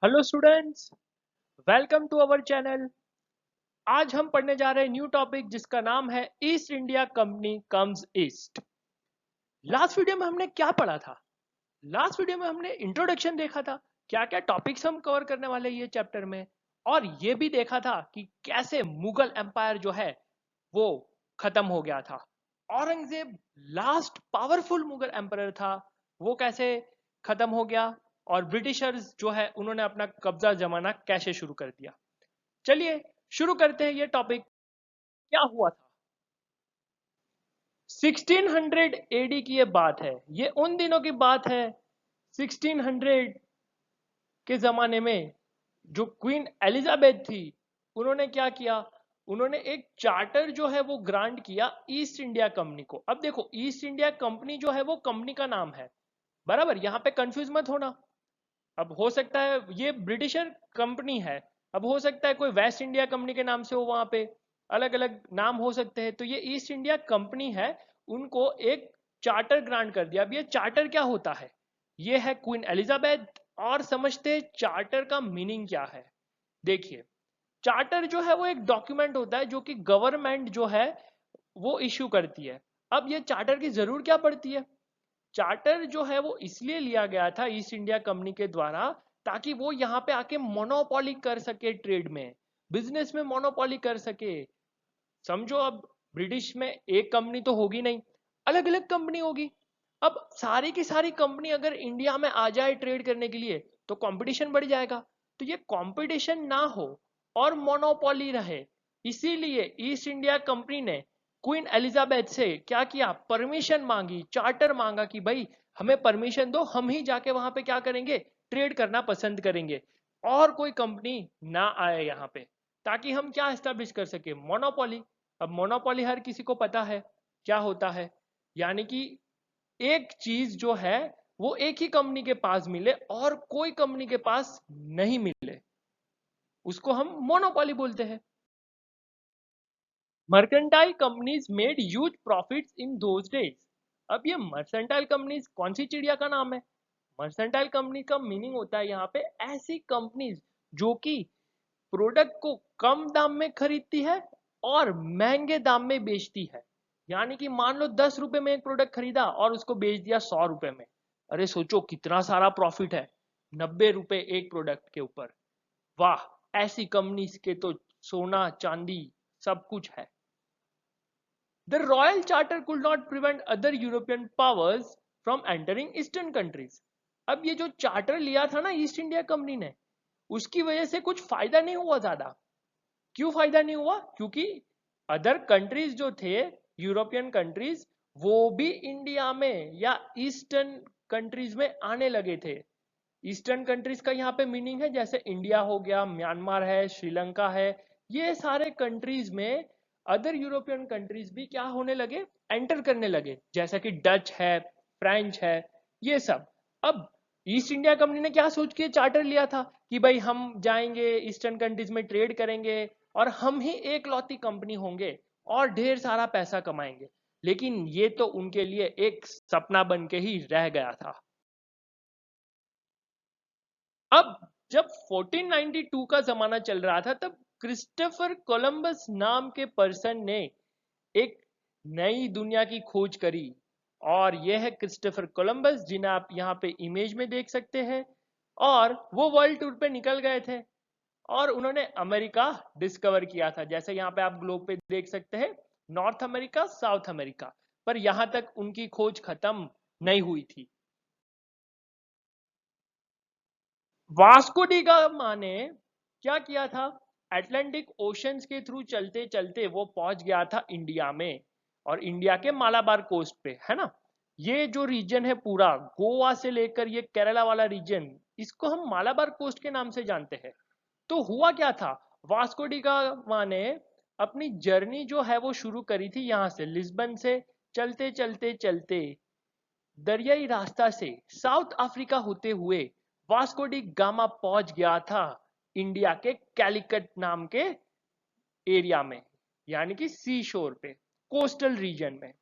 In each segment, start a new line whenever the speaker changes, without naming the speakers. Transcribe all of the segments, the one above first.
Hello students, welcome to our channel. आज हम पढ़ने जा रहे हैं न्यू टॉपिक जिसका नाम है East India company comes east. Last video में हमने क्या पढ़ा था? लास्ट वीडियो में हमने इंट्रोडक्शन देखा था, क्या क्या टॉपिक्स हम कवर करने वाले हैं ये चैप्टर में, और ये भी देखा था कि कैसे मुगल एम्पायर जो है वो खत्म हो गया था। Aurangzeb last powerful Mughal empire था, वो कैसे खत्म हो गया, और ब्रिटिशर्स जो है उन्होंने अपना कब्जा जमाना कैसे शुरू कर दिया। चलिए शुरू करते हैं ये टॉपिक। क्या हुआ था? 1600 एडी की ये बात है, ये उन दिनों की बात है। 1600 के जमाने में जो क्वीन एलिजाबेथ थी, उन्होंने क्या किया? उन्होंने एक चार्टर जो है वो ग्रांट किया ईस्ट इंडिया कंपनी को। अब देखो, ईस्ट इंडिया कंपनी जो है वो कंपनी का नाम है, बराबर, यहां पे कंफ्यूज मत होना। अब हो सकता है ये ब्रिटिशर कंपनी है, अब हो सकता है कोई वेस्ट इंडिया कंपनी के नाम से हो, वहां पे अलग अलग नाम हो सकते हैं। तो ये ईस्ट इंडिया कंपनी है, उनको एक चार्टर ग्रांट कर दिया। अब ये चार्टर क्या होता है? ये है क्वीन एलिजाबेथ। और समझते हैं चार्टर का मीनिंग क्या है। देखिए, चार्टर जो है वो एक डॉक्यूमेंट होता है जो कि गवर्नमेंट जो है वो इश्यू करती है। अब ये चार्टर की जरूर क्या पड़ती है? चार्टर जो है वो इसलिए लिया गया था ईस्ट इंडिया कंपनी के द्वारा, ताकि वो यहाँ पे आके मोनोपोली कर सके, ट्रेड में, बिजनेस में मोनोपोली कर सके। समझो, अब ब्रिटिश में एक कंपनी तो होगी नहीं, अलग अलग कंपनी होगी। अब सारी की सारी कंपनी अगर इंडिया में आ जाए ट्रेड करने के लिए तो कंपटीशन बढ़ जाएगा। तो ये कंपटीशन ना हो और मोनोपोली रहे, इसीलिए ईस्ट इंडिया कंपनी ने क्वीन एलिजाबेथ से क्या किया? परमिशन मांगी, चार्टर मांगा कि भाई हमें परमिशन दो, हम ही जाके वहां पे क्या करेंगे? ट्रेड करना पसंद करेंगे, और कोई कंपनी ना आए यहाँ पे, ताकि हम क्या एस्टेब्लिश कर सके? मोनोपोली। अब मोनोपोली हर किसी को पता है क्या होता है, यानी कि एक चीज जो है वो एक ही कंपनी के पास मिले और कोई कंपनी के पास नहीं मिले, उसको हम मोनोपोली बोलते हैं। Mercantile companies made huge profits in those days. अब ये मर्सेंटाइल कंपनीज कौन सी चिड़िया का नाम है? मर्सेंटाइल कंपनी का मीनिंग होता है यहाँ पे ऐसी कंपनीज जो कि प्रोडक्ट को कम दाम में खरीदती है और महंगे दाम में बेचती है। यानी कि मान लो 10 रुपए में एक प्रोडक्ट खरीदा और उसको बेच दिया 100 रुपए में। अरे सोचो कितना सारा प्रॉफिट है, 90 रुपए एक प्रोडक्ट के ऊपर। वाह, ऐसी कंपनीज के तो सोना चांदी सब कुछ है। The Royal Charter could not prevent other European powers from entering Eastern countries. अब ये जो चार्टर लिया था ना ईस्ट इंडिया कंपनी ने, उसकी वजह से कुछ फायदा नहीं हुआ ज्यादा। क्यों फायदा नहीं हुआ? क्योंकि अदर कंट्रीज जो थे, यूरोपियन कंट्रीज, वो भी इंडिया में या ईस्टर्न कंट्रीज में आने लगे थे। ईस्टर्न कंट्रीज का यहाँ पे मीनिंग है जैसे इंडिया हो गया, म्यांमार है, श्रीलंका है, ये सारे कंट्रीज में अदर यूरोपियन कंट्रीज भी क्या होने लगे? एंटर करने लगे, जैसा कि डच है, फ्रेंच है, ये सब। अब ईस्ट इंडिया कंपनी ने क्या सोच के चार्टर लिया था कि भाई हम जाएंगे ईस्टर्न कंट्रीज में ट्रेड करेंगे और हम ही एक लौती कंपनी होंगे और ढेर सारा पैसा कमाएंगे। लेकिन ये तो उनके लिए एक सपना बन के ही रह गया था। अब जब 1492 का जमाना चल रहा था, तब क्रिस्टोफर कोलंबस नाम के पर्सन ने एक नई दुनिया की खोज करी। और यह है क्रिस्टोफर कोलंबस, जिन्हें आप यहाँ पे इमेज में देख सकते हैं। और वो वर्ल्ड टूर पे निकल गए थे और उन्होंने अमेरिका डिस्कवर किया था, जैसे यहाँ पे आप ग्लोब पे देख सकते हैं, नॉर्थ अमेरिका, साउथ अमेरिका। पर यहां तक उनकी खोज खत्म नहीं हुई थी। वास्को डी गामा ने क्या किया था? अटलांटिक ओशंस के थ्रू चलते चलते वो पहुंच गया था इंडिया में, और इंडिया के मालाबार कोस्ट पे, है ना? ये जो रीजन है पूरा, गोवा से लेकर ये केरला वाला रीजन, इसको हम मालाबार कोस्ट के नाम से जानते हैं। तो हुआ क्या था? वास्को डी गामा ने अपनी जर्नी जो है वो शुरू करी थी यहाँ से, लिस्बन से। चलते चलते चलते दरियाई रास्ता से साउथ अफ्रीका होते हुए वास्को डी गामा पहुंच गया था इंडिया के कैलिकट नाम के एरिया में, यानी कि सी शोर पे, कोस्टल रीजन में।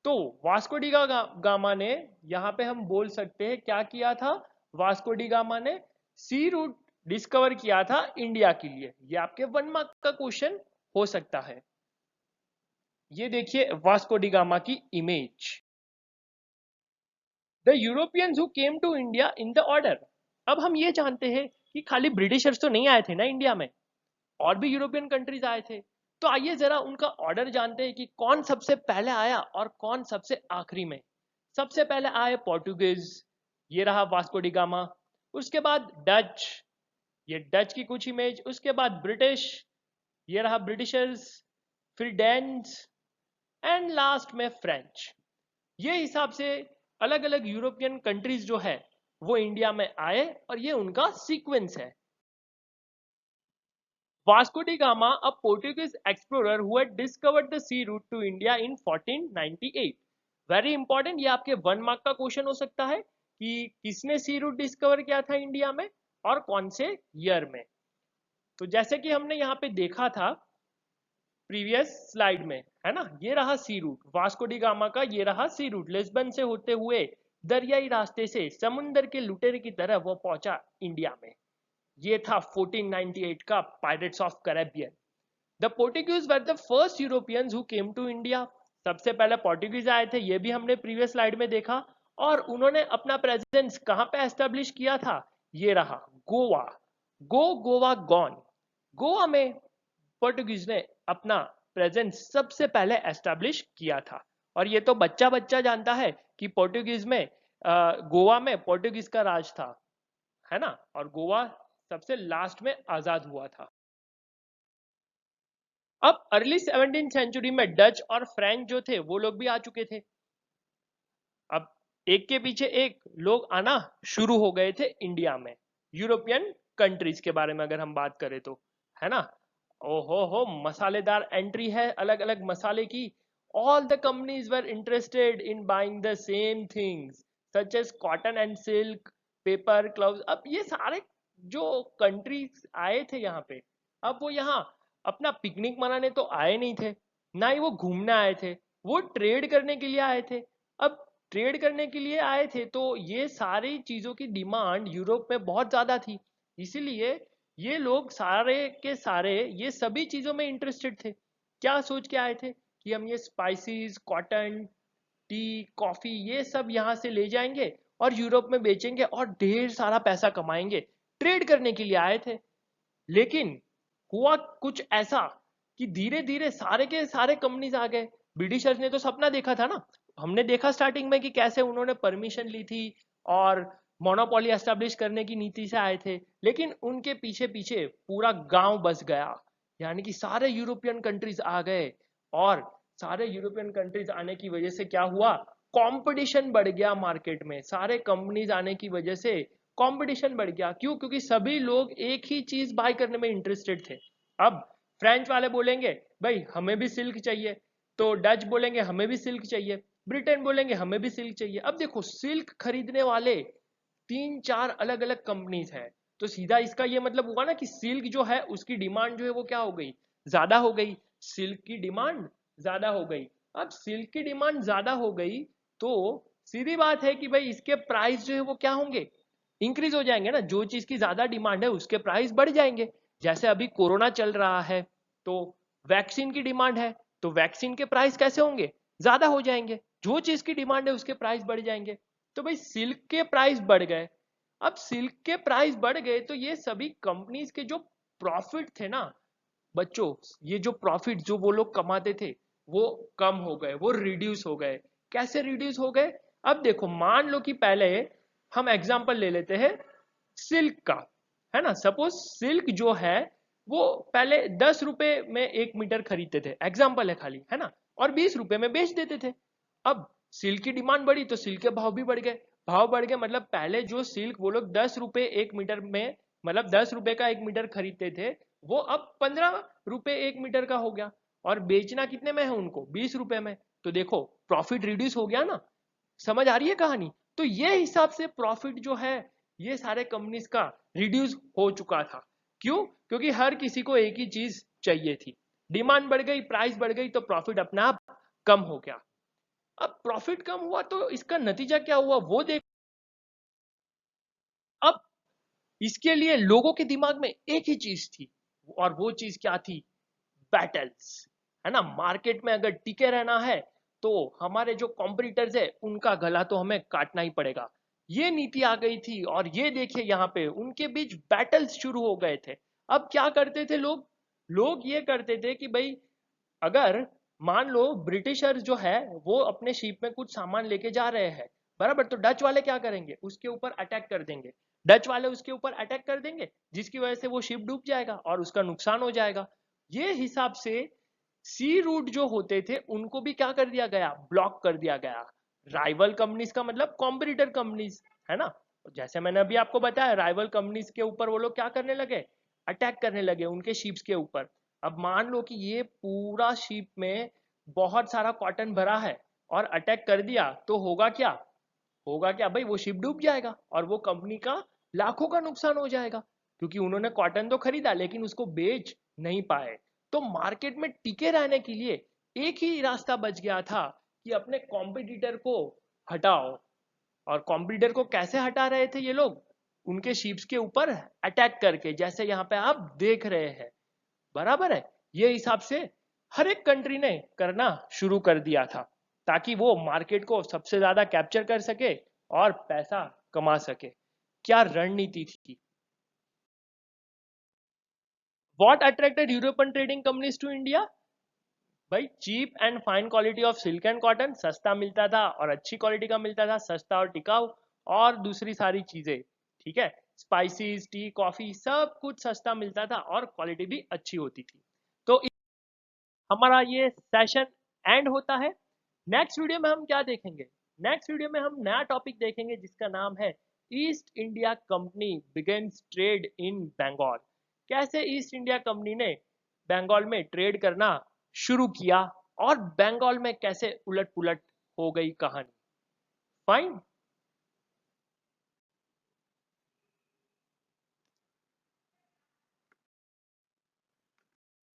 तो वास्को डी गामा ने, यहाँ पे हम बोल सकते हैं क्या किया था वास्को डी गामा ने? सी रूट डिस्कवर किया था इंडिया के लिए? ये आपके 1 मार्क का क्वेश्चन हो सकता है। ये देखिए वास्को डी गामा की image. The Europeans who came to India in the order. अब हम ये जानते हैं कि खाली ब्रिटिशर्स तो नहीं आए थे ना इंडिया में, और भी यूरोपियन कंट्रीज आए थे। तो आइए जरा उनका ऑर्डर जानते हैं कि कौन सबसे पहले आया और कौन सबसे आखिरी में। सबसे पहले आए पोर्टुगीज, ये रहा वास्को डी गामा। उसके बाद डच, ये डच की कुछ इमेज। उसके बाद ब्रिटिश, ये रहा ब्रिटिशर्स। फिर डेन्स, एंड लास्ट में फ्रेंच। ये हिसाब से अलग अलग यूरोपियन कंट्रीज जो है वो इंडिया में आए, और ये उनका सीक्वेंस है। Vasco da Gama, a Portuguese explorer who had discovered the sea route to India in 1498. Very important, ये आपके 1 मार्क का क्वेश्चन हो सकता है कि किसने सी रूट डिस्कवर किया था इंडिया में और कौन से ईयर में। तो जैसे कि हमने यहाँ पे देखा था प्रीवियस स्लाइड में, है ना, ये रहा सी रूट वास्को डी गामा का, ये रहा सी रूट लिस्बन से होते हुए दरियाई रास्ते से समुंदर के लुटेरे की तरह वो पहुंचा इंडिया में। ये था 1498 का pirates of Caribbean. The Portuguese were the first Europeans who came to India. सबसे पहले पोर्टुगीज आए थे, ये भी हमने प्रीवियस स्लाइड में देखा। और उन्होंने अपना प्रेजेंस कहां पे एस्टेब्लिश किया था? ये रहा गोवा। गोवा गॉन। गोवा में पोर्टुगीज ने अपना प्रेजेंस सबसे पहले एस्टेब्लिश किया था। और ये तो बच्चा बच्चा जानता है कि पोर्टुगीज में गोवा में पोर्टुगीज का राज था, है ना, और गोवा सबसे लास्ट में आजाद हुआ था। अब अर्ली 17वीं सेंचुरी में डच और फ्रेंच जो थे वो लोग भी आ चुके थे। अब एक के पीछे एक लोग आना शुरू हो गए थे इंडिया में। यूरोपियन कंट्रीज के बारे में अगर हम बात करें तो, है ना, ओहो हो मसालेदार एंट्री है अलग अलग मसाले की। All the companies were interested in buying the same things such as cotton and silk, paper, cloves. अब ये सारे जो कंट्रीज आए थे यहाँ पे, अब वो यहाँ अपना पिकनिक मनाने तो आए नहीं थे, ना ही वो घूमने आए थे, वो ट्रेड करने के लिए आए थे। अब ट्रेड करने के लिए आए थे तो ये सारी चीजों की डिमांड यूरोप में बहुत ज्यादा थी, इसीलिए ये लोग सारे के सारे ये सभी चीजों में इंटरेस्टेड थे। क्या सोच के आए थे कि हम ये स्पाइसेस, कॉटन, टी, कॉफी ये सब यहाँ से ले जाएंगे और यूरोप में बेचेंगे और ढेर सारा पैसा कमाएंगे। ट्रेड करने के लिए आए थे। लेकिन हुआ कुछ ऐसा कि धीरे धीरे सारे के सारे कंपनीज आ गए। ब्रिटिशर्स ने तो सपना देखा था ना, हमने देखा स्टार्टिंग में कि कैसे उन्होंने परमिशन ली थी और मोनोपोली एस्टेब्लिश करने की नीति से आए थे। लेकिन उनके पीछे पीछे पूरा गांव बस गया, यानी कि सारे यूरोपियन कंट्रीज आ गए। और सारे यूरोपियन कंट्रीज आने की वजह से क्या हुआ? कंपटीशन बढ़ गया मार्केट में। सारे कंपनीज आने की वजह से कंपटीशन बढ़ गया। क्यों? क्योंकि सभी लोग एक ही चीज बाय करने में इंटरेस्टेड थे। अब फ्रेंच वाले बोलेंगे भाई हमें भी सिल्क चाहिए, तो डच बोलेंगे हमें भी सिल्क चाहिए, ब्रिटेन बोलेंगे हमें भी सिल्क चाहिए। अब देखो सिल्क खरीदने वाले 3-4 अलग अलग कंपनीज हैं, तो सीधा इसका ये मतलब हुआ ना कि सिल्क जो है उसकी डिमांड जो है वो क्या हो गई? ज्यादा हो गई। सिल्क की डिमांड ज्यादा हो गई। अब सिल्क की डिमांड ज्यादा हो गई तो सीधी बात है कि भाई इसके प्राइस जो है वो क्या होंगे? इंक्रीज हो जाएंगे ना। जो चीज की ज्यादा डिमांड है उसके प्राइस बढ़ जाएंगे। जैसे अभी कोरोना चल रहा है तो वैक्सीन की डिमांड है, तो वैक्सीन के प्राइस कैसे होंगे? ज्यादा हो जाएंगे। जो चीज की डिमांड है उसके प्राइस बढ़ जाएंगे। तो भाई सिल्क के प्राइस बढ़ गए। अब सिल्क के प्राइस बढ़ गए तो ये सभी कंपनीज के जो प्रॉफिट थे ना बच्चों, ये जो प्रॉफिट जो वो लोग कमाते थे वो कम हो गए, वो रिड्यूस हो गए। कैसे रिड्यूस हो गए? अब देखो मान लो कि पहले हम एग्जांपल ले लेते हैं सिल्क का, है ना। सपोज सिल्क जो है वो पहले 10 रुपए में 1 मीटर खरीदते थे, एग्जाम्पल है खाली, है ना, और 20 रुपए में बेच देते थे। अब सिल्क की डिमांड बढ़ी तो सिल्क के भाव भी बढ़ गए। भाव बढ़ गए मतलब पहले जो सिल्क वो लोग 10 रुपए 1 मीटर में, मतलब 10 रुपए का 1 मीटर खरीदते थे, वो अब 15 रुपए 1 मीटर का हो गया। और बेचना कितने में है उनको? 20 रुपए में। तो देखो प्रॉफिट रिड्यूस हो गया ना। समझ आ रही है कहानी? तो ये हिसाब से प्रॉफिट जो है ये सारे कंपनीज का रिड्यूस हो चुका था। क्यों? क्योंकि हर किसी को एक ही चीज चाहिए थी। डिमांड बढ़ गई, प्राइस बढ़ गई, तो प्रॉफिट अपने आप कम हो गया। अब प्रॉफिट कम हुआ तो इसका नतीजा क्या हुआ वो देख। अब इसके लिए लोगों के दिमाग में एक ही चीज थी, और वो चीज क्या थी? बैटल्स, है ना। मार्केट में अगर टिके रहना है तो हमारे जो कॉम्पिटिटर्स है उनका गला तो हमें काटना ही पड़ेगा। ये नीति आ गई थी, और ये देखिए यहाँ पे उनके बीच बैटल्स शुरू हो गए थे। अब क्या करते थे लोग? लोग ये करते थे कि भाई, अगर मान लो ब्रिटिशर्स जो है वो अपने शिप में कुछ सामान लेके जा रहे हैं, बराबर, तो डच वाले क्या करेंगे? उसके ऊपर अटैक कर देंगे। डच वाले उसके ऊपर अटैक कर देंगे, जिसकी वजह से वो शिप डूब जाएगा और उसका नुकसान हो जाएगा। ये हिसाब से सी रूट जो होते थे उनको भी क्या कर दिया गया? ब्लॉक कर दिया गया। राइवल कंपनीज का मतलब कॉम्पिटिटर कंपनीज, है ना। जैसे मैंने अभी आपको बताया, राइवल कंपनीज के ऊपर वो लोग क्या करने लगे? अटैक करने लगे उनके शिप्स के ऊपर। अब मान लो कि ये पूरा शिप में बहुत सारा कॉटन भरा है और अटैक कर दिया, तो होगा क्या? होगा क्या भाई? वो शिप डूब जाएगा और वो कंपनी का लाखों का नुकसान हो जाएगा, क्योंकि उन्होंने कॉटन तो खरीदा लेकिन उसको बेच नहीं पाए। तो मार्केट में टिके रहने के लिए एक ही रास्ता बच गया था कि अपने कॉम्पिटिटर को हटाओ। और कॉम्पिटिटर को कैसे हटा रहे थे ये लोग? उनके शिप्स के ऊपर अटैक करके, जैसे यहाँ पे आप देख रहे हैं, बराबर है। ये हिसाब से हर एक कंट्री ने करना शुरू कर दिया था, ताकि वो मार्केट को सबसे ज्यादा कैप्चर कर सके और पैसा कमा सके। क्या रणनीति थी! What attracted European trading companies to India? भाई, cheap and fine quality of silk and cotton, सस्ता मिलता था और अच्छी क्वालिटी का मिलता था, सस्ता और टिकाऊ, और दूसरी सारी चीजें, ठीक है, स्पाइसेस, टी, कॉफी, सब कुछ सस्ता मिलता था और क्वालिटी भी अच्छी होती थी। तो हमारा ये सेशन एंड होता है। नेक्स्ट वीडियो में हम क्या देखेंगे? नेक्स्ट वीडियो में हम नया टॉपिक देखेंगे जिसका नाम है East India Company begins trade in Bengal. कैसे ईस्ट इंडिया कंपनी ने बंगाल में ट्रेड करना शुरू किया और बंगाल में कैसे उलट पुलट हो गई कहानी। फाइन।